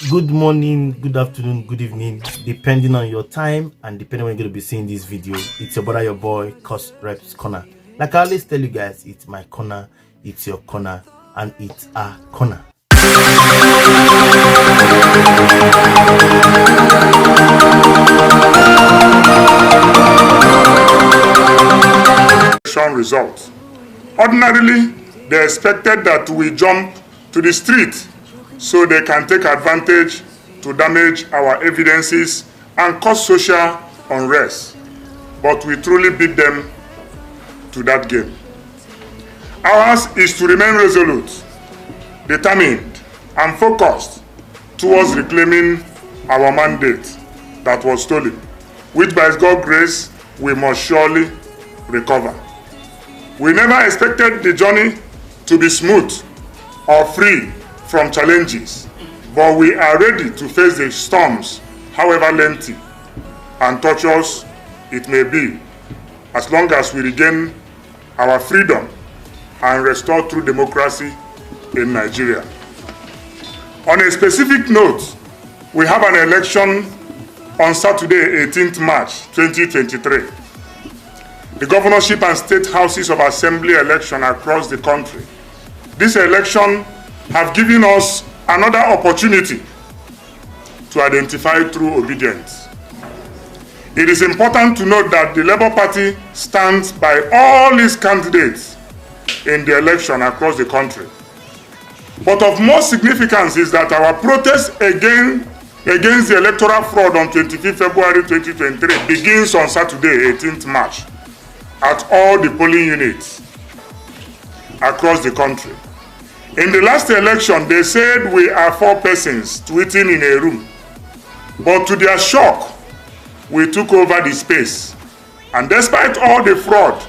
Good morning, good afternoon, good evening, depending on your time and depending when you're going to be seeing this video. It's your brother, your boy, Courserepscorner. Like I always tell you guys, it's my corner, it's your corner, and it's our corner. Results. Ordinarily, they expected that we jump to the street so they can take advantage to damage our evidences and cause social unrest. But we truly beat them to that game. Ours is to remain resolute, determined, and focused towards reclaiming our mandate that was stolen, which by God's grace we must surely recover. We never expected the journey to be smooth or free from challenges, but we are ready to face the storms, however lengthy and tortuous it may be, as long as we regain our freedom and restore true democracy in Nigeria. On a specific note, we have an election on Saturday, 18th March 2023. The governorship and state houses of assembly election across the country. This election have given us another opportunity to identify true obedience. It is important to note that the Labour Party stands by all its candidates in the election across the country. But of more significance is that our protest against the electoral fraud on 25th February 2023 begins on Saturday, 18th March, at all the polling units across the country. In the last election, they said we are 4 persons tweeting in a room. But to their shock, we took over the space. And despite all the fraud,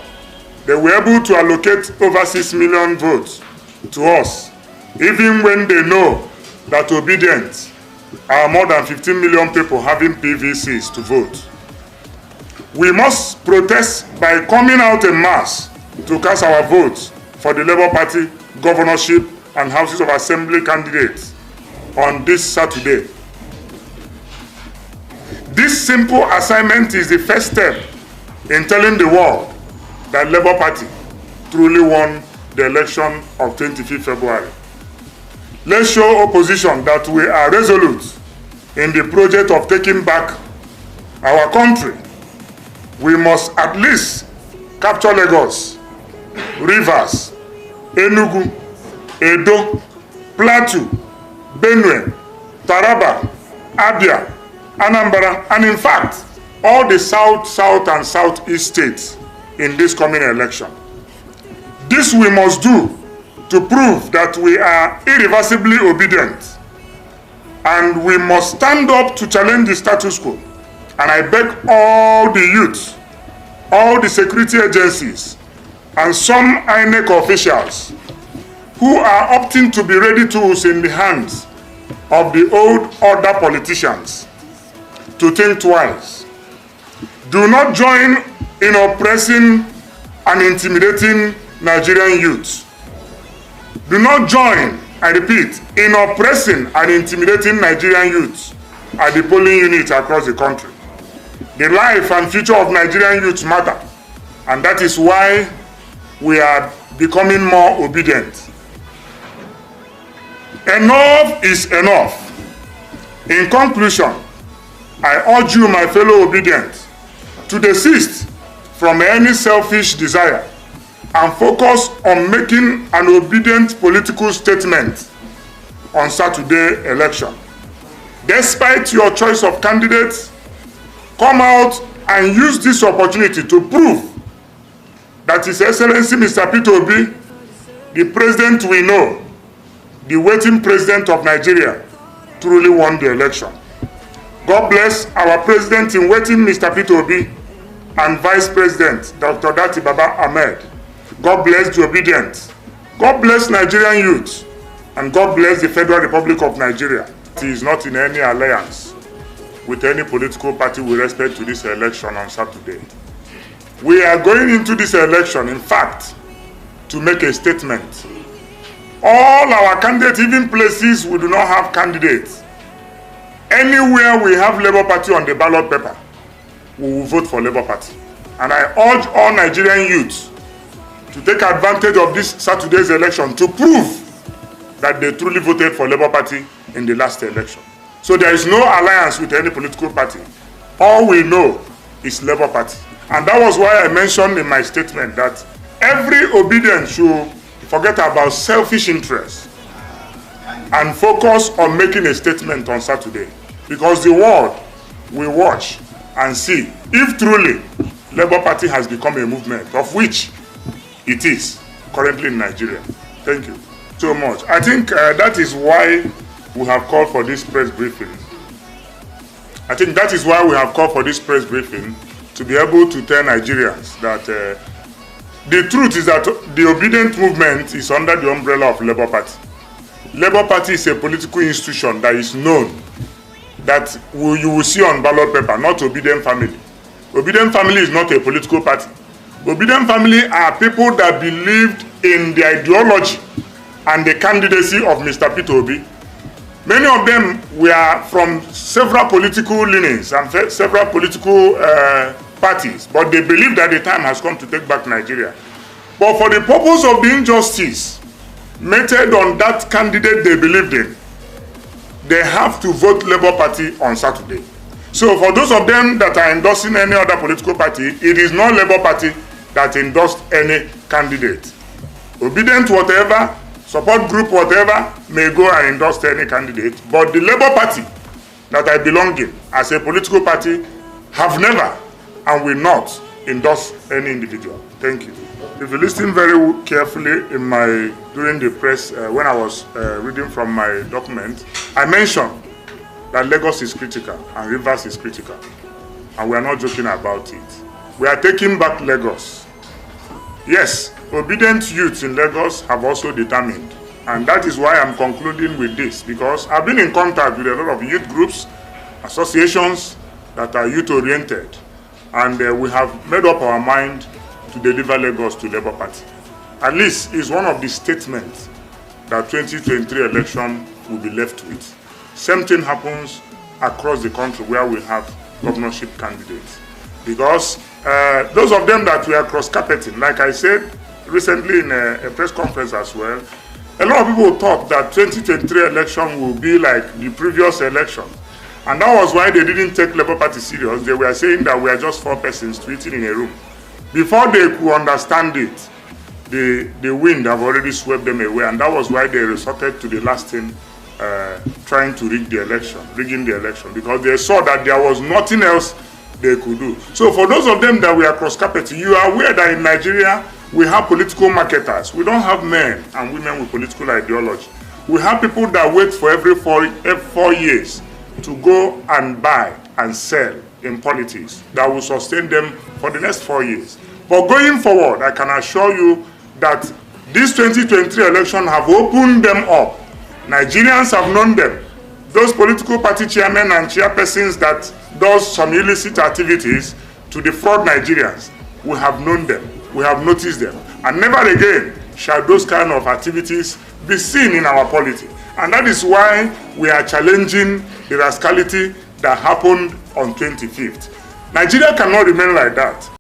they were able to allocate over 6 million votes to us, even when they know that obedient are more than 15 million people having PVCs to vote. We must protest by coming out en masse to cast our votes for the Labour Party governorship and houses of assembly candidates on this Saturday. This simple assignment is the first step in telling the world that Labour Party truly won the election of 25th February. Let's show opposition that we are resolute in the project of taking back our country. We must at least capture Lagos, Rivers, Enugu, Edo, Plateau, Benue, Taraba, Abia, Anambra, and in fact, all the south, and southeast states in this coming election. This we must do to prove that we are irreversibly obedient, and we must stand up to challenge the status quo. And I beg all the youth, all the security agencies, and some INEC officials who are opting to be ready tools in the hands of the old order politicians to think twice. Do not join in oppressing and intimidating Nigerian youth. Do not join, I repeat, in oppressing and intimidating Nigerian youth at the polling units across the country. The life and future of Nigerian youth matter, and that is why we are becoming more obedient. Enough is enough. In conclusion, I urge you, my fellow obedients, to desist from any selfish desire and focus on making an obedient political statement on Saturday election. Despite your choice of candidates, come out and use this opportunity to prove that His Excellency Mr. Peter Obi, the president we know, the waiting president of Nigeria, truly won the election. God bless our president in waiting, Mr. Peter Obi, and Vice President Dr. Dati Baba Ahmed. God bless the obedient. God bless Nigerian youth, and God bless the Federal Republic of Nigeria. He is not in any alliance with any political party with respect to this election on Saturday. We are going into this election, in fact, to make a statement. All our candidates, even places we do not have candidates, Anywhere we have Labour Party on the ballot paper, we will vote for Labour Party. And I urge all Nigerian youths to take advantage of this Saturday's election to prove that they truly voted for Labour Party in the last election. So there is no alliance with any political party. All we know is Labour Party. And that was why I mentioned in my statement that every obedient should forget about selfish interests and focus on making a statement on Saturday. Because the world will watch and see if truly Labour Party has become a movement, of which it is currently in Nigeria. Thank you so much. I think that is why we have called for this press briefing. To be able to tell Nigerians that the truth is that the obedient movement is under the umbrella of Labour Party. Labour Party is a political institution that is known, that you will see on ballot paper, not Obidient Family. Obidient Family is not a political party. Obidient Family are people that believed in the ideology and the candidacy of Mr. Peter Obi. Many of them were from several political leanings and several political parties, but they believe that the time has come to take back Nigeria. But for the purpose of the injustice meted on that candidate they believed in, they have to vote Labour Party on Saturday. So for those of them that are endorsing any other political party, it is not Labour Party that endorsed any candidate. Obedient whatever, support group whatever, may go and endorse any candidate. But the Labour Party that I belong in as a political party have never and will not endorse any individual. Thank you. If you listen very carefully during the press, when I was reading from my document, I mentioned that Lagos is critical and Rivers is critical. And we are not joking about it. We are taking back Lagos. Yes, obedient youths in Lagos have also determined. And that is why I'm concluding with this, because I've been in contact with a lot of youth groups, associations that are youth-oriented. And we have made up our mind to deliver Lagos to Labour Party. At least it's one of the statements that 2023 election will be left with. Same thing happens across the country where we have governorship candidates. Because those of them that were cross-carpeting, like I said recently in a press conference as well, a lot of people thought that 2023 election will be like the previous election. And that was why they didn't take Labour Party serious. They were saying that we are just 4 persons tweeting in a room. Before they could understand it, the wind have already swept them away, and that was why they resorted to the last thing, trying to rigging the election, because they saw that there was nothing else they could do. So for those of them that we are cross-carpeting, you are aware that in Nigeria, we have political marketers. We don't have men and women with political ideology. We have people that wait for every 4 years to go and buy and sell in politics that will sustain them for the next 4 years. But going forward, I can assure you that this 2023 election have opened them up. Nigerians have known them. Those political party chairmen and chairpersons that does some illicit activities to defraud Nigerians, we have known them, we have noticed them. And never again shall those kind of activities be seen in our polity. And that is why we are challenging the rascality that happened on 25th. Nigeria cannot remain like that.